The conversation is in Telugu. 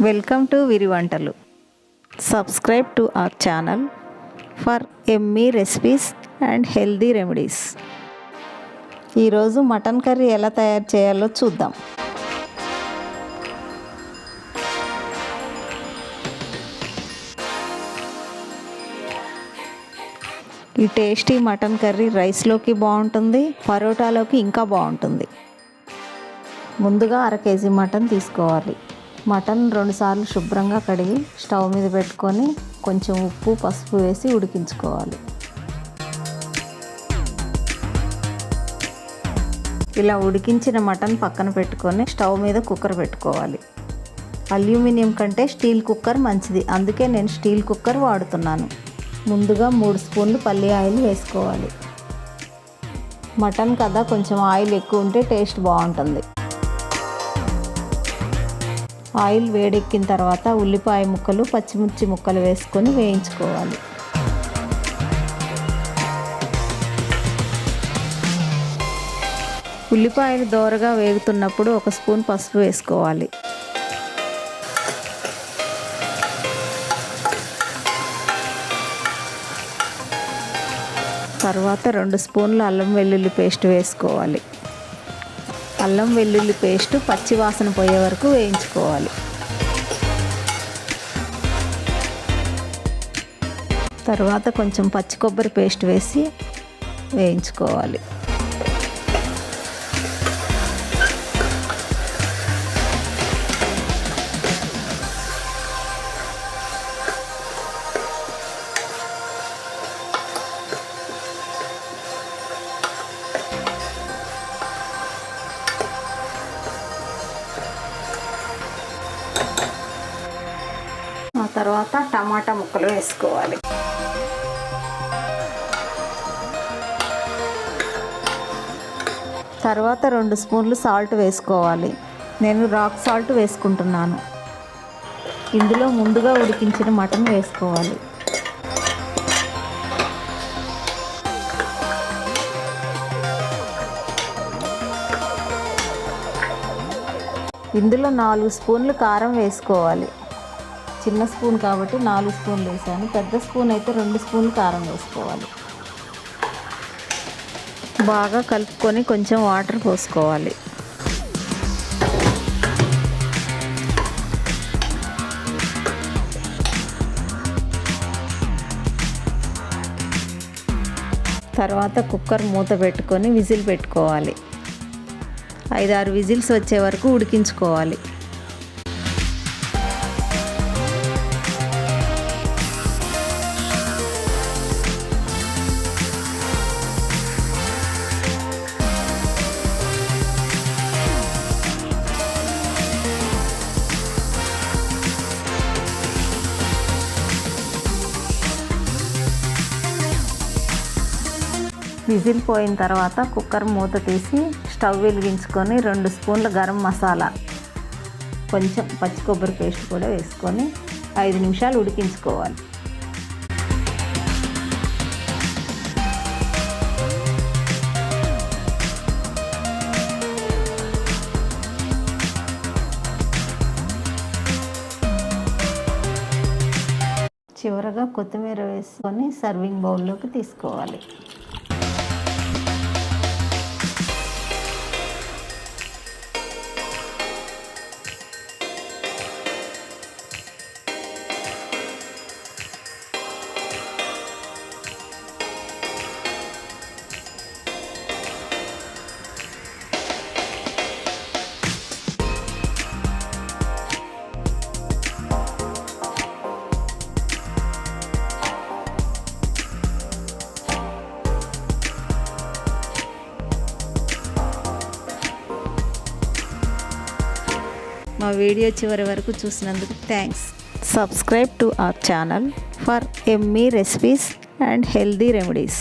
Welcome to Viri Vantalu. Subscribe to our channel for yummy recipes and healthy remedies. ఈరోజు మటన్ కర్రీ ఎలా తయారు చేయాలో చూద్దాం. ఈ టేస్టీ మటన్ కర్రీ రైస్లోకి బాగుంటుంది, పరోటాలోకి ఇంకా బాగుంటుంది. ముందుగా 1/2 కేజీ మటన్ తీసుకోవాలి. మటన్ 2 సార్లు శుభ్రంగా కడిగి స్టవ్ మీద పెట్టుకొని కొంచెం ఉప్పు పసుపు వేసి ఉడికించుకోవాలి. ఇలా ఉడికించిన మటన్ పక్కన పెట్టుకొని స్టవ్ మీద కుక్కర్ పెట్టుకోవాలి. అల్యూమినియం కంటే స్టీల్ కుక్కర్ మంచిది, అందుకే నేను స్టీల్ కుక్కర్ వాడుతున్నాను. ముందుగా 3 స్పూన్లు పల్లి ఆయిల్ వేసుకోవాలి. మటన్ కదా, కొంచెం ఆయిల్ ఎక్కువ ఉంటే టేస్ట్ బాగుంటుంది. ఆయిల్ వేడెక్కిన తర్వాత ఉల్లిపాయ ముక్కలు పచ్చిమిర్చి ముక్కలు వేసుకొని వేయించుకోవాలి. ఉల్లిపాయలు దోరగా వేగుతున్నప్పుడు 1 స్పూన్ పసుపు వేసుకోవాలి. తర్వాత 2 స్పూన్లు అల్లం వెల్లుల్లి పేస్ట్ వేసుకోవాలి. అల్లం వెల్లుల్లి పేస్ట్ పచ్చి వాసన పోయే వరకు వేయించుకోవాలి. తర్వాత కొంచెం పచ్చి కొబ్బరి పేస్ట్ వేసి వేయించుకోవాలి. ఆ తర్వాత టమాటా ముక్కలు వేసుకోవాలి. తర్వాత 2 స్పూన్లు సాల్ట్ వేసుకోవాలి. నేను రాక్ సాల్ట్ వేసుకుంటున్నాను. ఇందులో ముందుగా ఉడికించిన మటన్ వేసుకోవాలి. ఇందులో 4 స్పూన్లు కారం వేసుకోవాలి. చిన్న స్పూన్ కాబట్టి 4 స్పూన్లు వేసాను. పెద్ద స్పూన్ అయితే 2 స్పూన్లు కారం వేసుకోవాలి. బాగా కలుపుకొని కొంచెం వాటర్ పోసుకోవాలి. తర్వాత కుక్కర్ మూత పెట్టుకొని విజిల్ పెట్టుకోవాలి. 5-6 విజిల్స్ వచ్చే వరకు ఉడికించుకోవాలి. విజిల్ పోయిన తర్వాత కుక్కర్ మూత తీసి స్టవ్ వెలిగించుకొని 2 స్పూన్ల గరం మసాలా, కొంచెం పచ్చి కొబ్బరి పేస్ట్ కూడా వేసుకొని 5 నిమిషాలు ఉడికించుకోవాలి. చివరగా కొత్తిమీర వేసుకొని సర్వింగ్ బౌల్లోకి తీసుకోవాలి. మా వీడియో చివరి వరకు చూసినందుకు thanks. Subscribe to our channel for yummy recipes and healthy remedies.